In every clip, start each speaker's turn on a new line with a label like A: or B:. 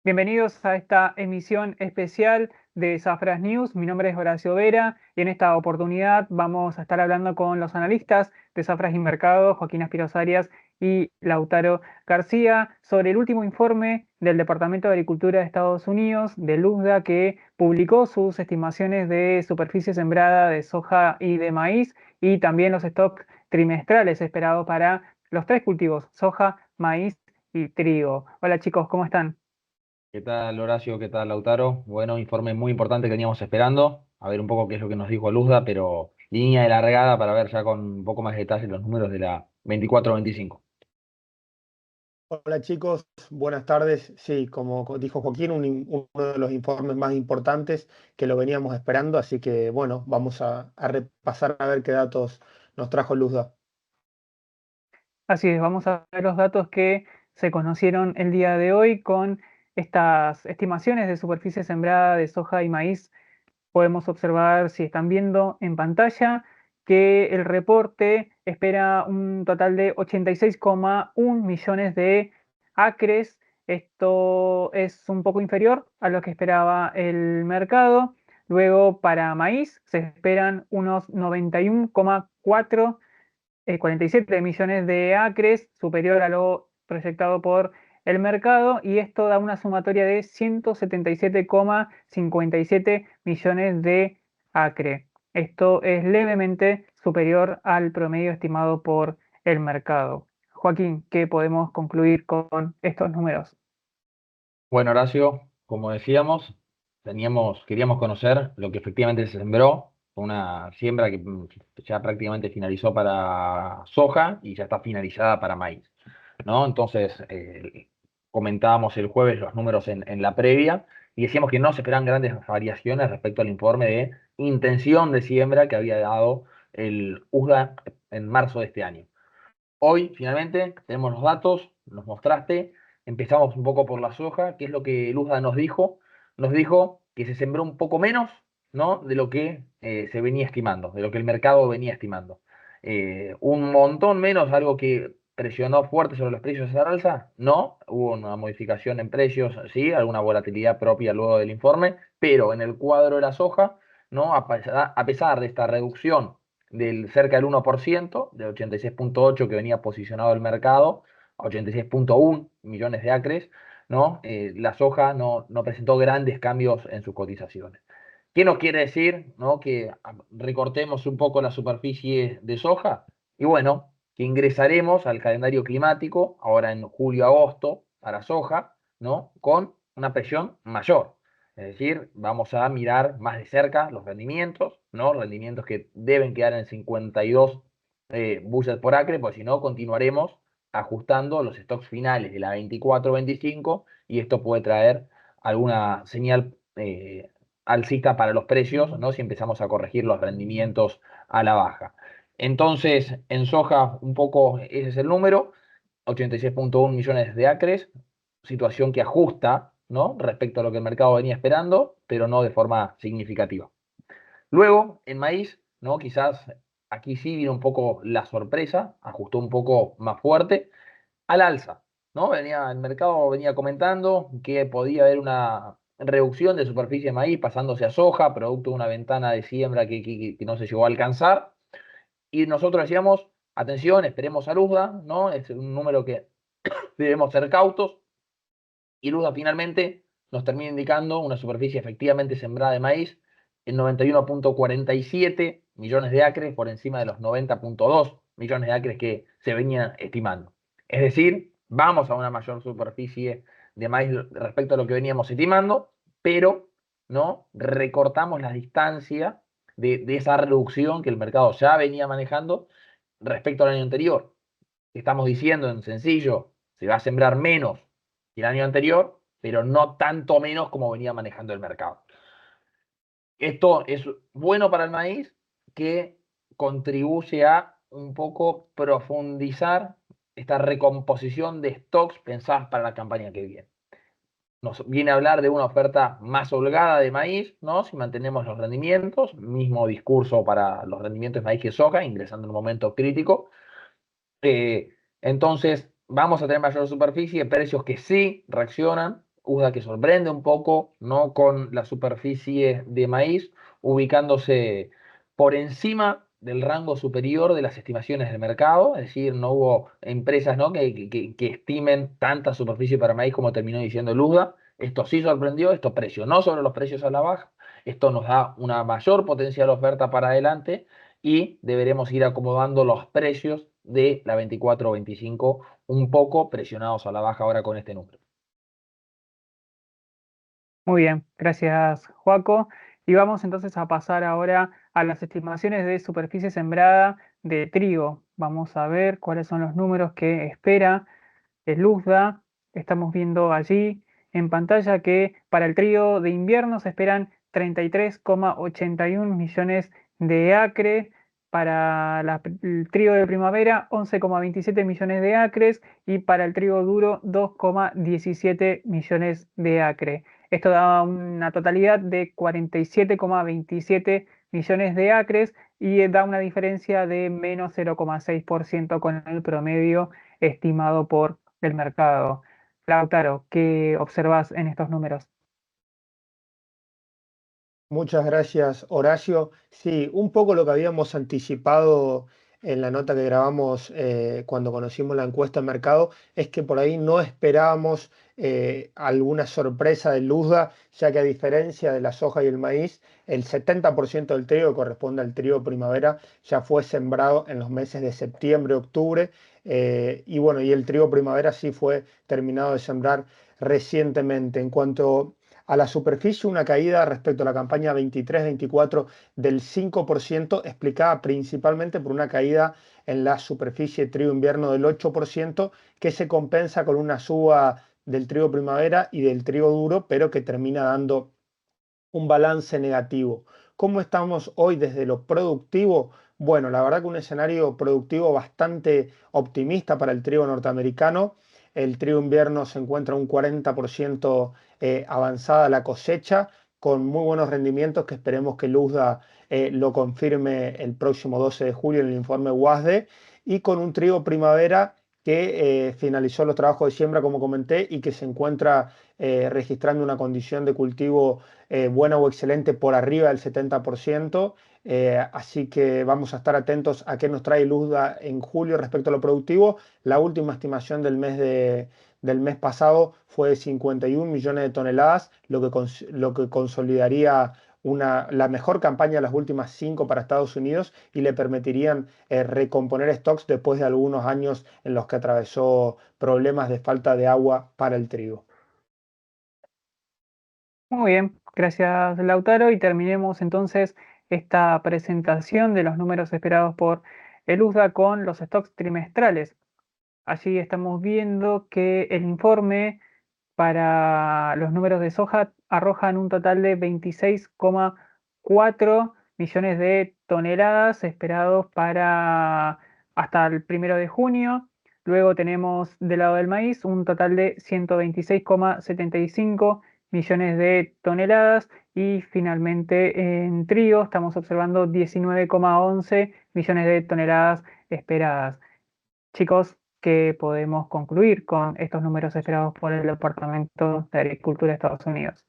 A: Bienvenidos a esta emisión especial de Zafras News. Mi nombre es Horacio Vera y en esta oportunidad vamos a estar hablando con los analistas de Zafras y Mercado, Joaquín Aspiros Arias y Lautaro García, sobre el último informe del Departamento de Agricultura de Estados Unidos, de USDA, que publicó sus estimaciones de superficie sembrada de soja y de maíz y también los stocks trimestrales esperados para los tres cultivos, soja, maíz y trigo. Hola chicos, ¿cómo están?
B: ¿Qué tal, Horacio? ¿Qué tal, Lautaro? Bueno, informe muy importante que veníamos esperando. A ver un poco qué es lo que nos dijo Luzda, pero línea de largada para ver ya con un poco más de detalle los números de la 24-25.
C: Hola chicos, buenas tardes. Sí, como dijo Joaquín, uno de los informes más importantes que lo veníamos esperando, así que bueno, vamos a repasar a ver qué datos nos trajo Luzda.
A: Así es, vamos a ver los datos que se conocieron el día de hoy con estas estimaciones de superficie sembrada de soja y maíz. Podemos observar, si están viendo en pantalla, que el reporte espera un total de 86,1 millones de acres. Esto es un poco inferior a lo que esperaba el mercado. Luego, para maíz, se esperan unos 91,4 47 millones de acres, superior a lo proyectado por el mercado, y esto da una sumatoria de 177,57 millones de acre. Esto es levemente superior al promedio estimado por el mercado. Joaquín, ¿qué podemos concluir con estos números?
B: Bueno, Horacio, como decíamos, queríamos conocer lo que efectivamente se sembró, una siembra que ya prácticamente finalizó para soja y ya está finalizada para maíz, ¿no? Entonces, comentábamos el jueves los números en la previa y decíamos que no se esperan grandes variaciones respecto al informe de intención de siembra que había dado el USDA en marzo de este año. Hoy, finalmente, tenemos los datos, nos mostraste, empezamos un poco por la soja, ¿qué es lo que Luzda nos dijo? Nos dijo que se sembró un poco menos, ¿no? De lo que se venía estimando, de lo que el mercado venía estimando. Un montón menos, algo que presionó fuerte sobre los precios al alza, no, hubo una modificación en precios, sí, alguna volatilidad propia luego del informe, pero en el cuadro de la soja, ¿no? A pesar de esta reducción del cerca del 1%, de 86,8 que venía posicionado el mercado, a 86,1 millones de acres, ¿no? La soja no presentó grandes cambios en sus cotizaciones. ¿Qué nos quiere decir, ¿no? Que recortemos un poco la superficie de soja? Y bueno, que ingresaremos al calendario climático, ahora en julio-agosto, para soja, ¿no? Con una presión mayor. Es decir, vamos a mirar más de cerca los rendimientos, ¿no? Rendimientos que deben quedar en 52 bushels por acre, pues si no, continuaremos ajustando los stocks finales de la 24-25 y esto puede traer alguna señal alcista para los precios, ¿no? Si empezamos a corregir los rendimientos a la baja. Entonces, en soja, un poco ese es el número, 86,1 millones de acres, situación que ajusta, ¿no? Respecto a lo que el mercado venía esperando, pero no de forma significativa. Luego, en maíz, ¿no? Quizás aquí sí vino un poco la sorpresa, ajustó un poco más fuerte, al alza, ¿no? El mercado venía comentando que podía haber una reducción de superficie de maíz pasándose a soja, producto de una ventana de siembra que no se llegó a alcanzar. Y nosotros decíamos, atención, esperemos a Luzda, ¿no? Es un número que debemos ser cautos. Y Luzda finalmente nos termina indicando una superficie efectivamente sembrada de maíz en 91,47 millones de acres por encima de los 90,2 millones de acres que se venían estimando. Es decir, vamos a una mayor superficie de maíz respecto a lo que veníamos estimando, pero no recortamos la distancia de esa reducción que el mercado ya venía manejando respecto al año anterior. Estamos diciendo en sencillo, se va a sembrar menos que el año anterior, pero no tanto menos como venía manejando el mercado. Esto es bueno para el maíz, que contribuye a un poco profundizar esta recomposición de stocks pensadas para la campaña que viene. Nos viene a hablar de una oferta más holgada de maíz, ¿no? Si mantenemos los rendimientos, mismo discurso para los rendimientos de maíz que soja, ingresando en un momento crítico. Entonces, vamos a tener mayor superficie, precios que sí reaccionan, USDA que sorprende un poco, ¿no? Con la superficie de maíz ubicándose por encima del rango superior de las estimaciones del mercado, es decir, no hubo empresas, ¿no? que estimen tanta superficie para maíz como terminó diciendo el USDA. Esto sí sorprendió, esto presionó sobre los precios a la baja, esto nos da una mayor potencial oferta para adelante y deberemos ir acomodando los precios de la 24-25 un poco presionados a la baja ahora con este número.
A: Muy bien, gracias, Joaco. Y vamos entonces a pasar ahora a las estimaciones de superficie sembrada de trigo. Vamos a ver cuáles son los números que espera el USDA. Estamos viendo allí en pantalla que para el trigo de invierno se esperan 33,81 millones de acres, para el trigo de primavera 11,27 millones de acres y para el trigo duro 2,17 millones de acres. Esto da una totalidad de 47,27 millones de acres y da una diferencia de menos 0,6% con el promedio estimado por el mercado. Lautaro, ¿qué observas en estos números?
C: Muchas gracias, Horacio. Sí, un poco lo que habíamos anticipado en la nota que grabamos cuando conocimos la encuesta de mercado es que por ahí no esperábamos alguna sorpresa del USDA, ya que a diferencia de la soja y el maíz, el 70% del trigo que corresponde al trigo primavera ya fue sembrado en los meses de septiembre, octubre, y bueno, y el trigo primavera sí fue terminado de sembrar recientemente. En cuanto a la superficie, una caída respecto a la campaña 23-24 del 5%, explicada principalmente por una caída en la superficie de trigo invierno del 8%, que se compensa con una suba del trigo primavera y del trigo duro, pero que termina dando un balance negativo. ¿Cómo estamos hoy desde lo productivo? Bueno, la verdad que un escenario productivo bastante optimista para el trigo norteamericano. El trigo invierno se encuentra un 40% avanzada la cosecha, con muy buenos rendimientos que esperemos que el USDA lo confirme el próximo 12 de julio en el informe WASDE, y con un trigo primavera que finalizó los trabajos de siembra, como comenté, y que se encuentra registrando una condición de cultivo buena o excelente por arriba del 70%. Así que vamos a estar atentos a qué nos trae el USDA en julio respecto a lo productivo. La última estimación del mes pasado fue de 51 millones de toneladas, lo que consolidaría la mejor campaña de las últimas 5 para Estados Unidos y le permitirían recomponer stocks después de algunos años en los que atravesó problemas de falta de agua para el trigo.
A: Muy bien, gracias, Lautaro. Y terminemos entonces esta presentación de los números esperados por el USDA con los stocks trimestrales. Allí estamos viendo que el informe para los números de soja arrojan un total de 26,4 millones de toneladas esperados para hasta el 1 de junio. Luego tenemos del lado del maíz un total de 126,75 millones de toneladas y finalmente en trigo estamos observando 19,11 millones de toneladas esperadas. Chicos, ¿qué podemos concluir con estos números esperados por el Departamento de Agricultura de Estados Unidos?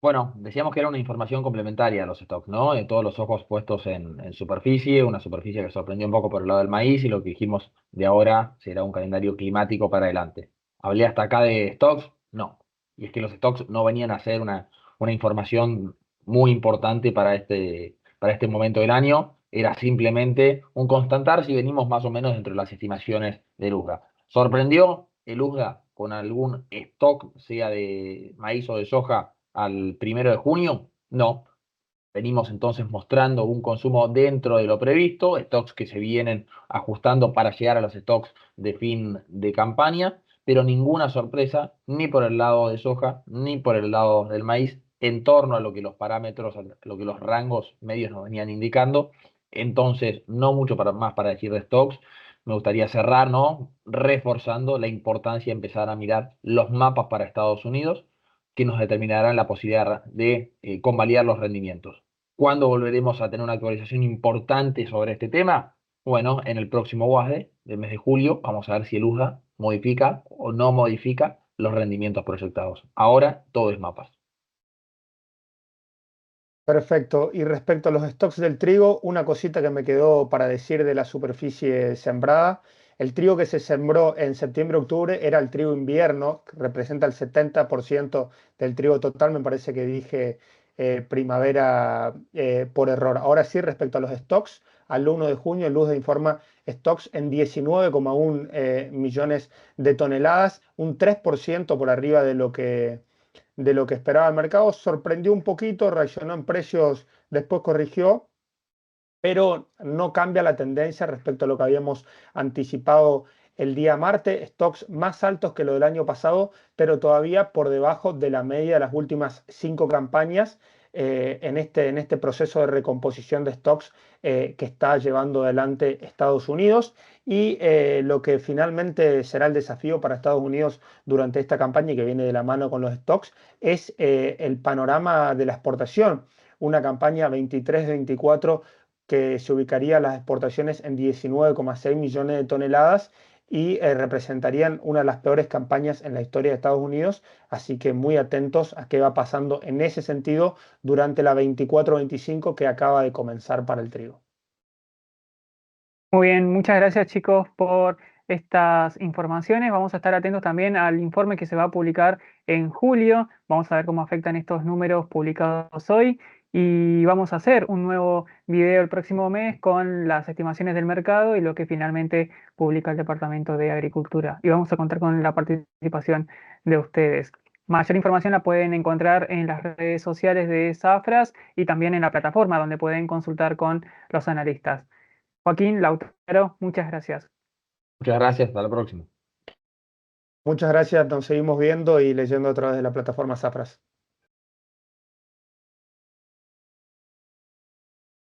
B: Bueno, decíamos que era una información complementaria a los stocks, ¿no? De todos los ojos puestos en superficie, una superficie que sorprendió un poco por el lado del maíz y lo que dijimos de ahora será un calendario climático para adelante. ¿Hablé hasta acá de stocks? No. Y es que los stocks no venían a ser una información muy importante para este momento del año, era simplemente un constatar si venimos más o menos dentro de las estimaciones del USDA. ¿Sorprendió el USDA con algún stock, sea de maíz o de soja, al 1 de junio? No. Venimos entonces mostrando un consumo dentro de lo previsto, stocks que se vienen ajustando para llegar a los stocks de fin de campaña, pero ninguna sorpresa ni por el lado de soja ni por el lado del maíz en torno a lo que los parámetros, a lo que los rangos medios nos venían indicando. Entonces, no mucho más para decir de stocks. Me gustaría cerrar, ¿no? Reforzando la importancia de empezar a mirar los mapas para Estados Unidos que nos determinarán la posibilidad de convalidar los rendimientos. ¿Cuándo volveremos a tener una actualización importante sobre este tema? Bueno, en el próximo WASDE del mes de julio vamos a ver si el USDA modifica o no modifica los rendimientos proyectados. Ahora todo es mapas.
C: Perfecto. Y respecto a los stocks del trigo, una cosita que me quedó para decir de la superficie sembrada. El trigo que se sembró en septiembre-octubre era el trigo invierno, que representa el 70% del trigo total. Me parece que dije primavera por error. Ahora sí, respecto a los stocks, al 1 de junio, el LUSDA informa stocks en 19,1 millones de toneladas, un 3% por arriba de lo que esperaba el mercado. Sorprendió un poquito, reaccionó en precios, después corrigió, pero no cambia la tendencia respecto a lo que habíamos anticipado el día martes. Stocks más altos que lo del año pasado, pero todavía por debajo de la media de las últimas 5 campañas en este proceso de recomposición de stocks que está llevando adelante Estados Unidos. Y lo que finalmente será el desafío para Estados Unidos durante esta campaña y que viene de la mano con los stocks es el panorama de la exportación. Una campaña 23-24 que se ubicaría las exportaciones en 19,6 millones de toneladas y representarían una de las peores campañas en la historia de Estados Unidos, así que muy atentos a qué va pasando en ese sentido durante la 24-25 que acaba de comenzar para el trigo.
A: Muy bien, muchas gracias chicos por estas informaciones. Vamos a estar atentos también al informe que se va a publicar en julio. Vamos a ver cómo afectan estos números publicados hoy y vamos a hacer un nuevo video el próximo mes con las estimaciones del mercado y lo que finalmente publica el Departamento de Agricultura. Y vamos a contar con la participación de ustedes. Mayor información la pueden encontrar en las redes sociales de Safras y también en la plataforma donde pueden consultar con los analistas. Joaquín, Lautaro, muchas gracias.
B: Muchas gracias, hasta la próxima.
C: Muchas gracias, nos seguimos viendo y leyendo a través de la plataforma Safras.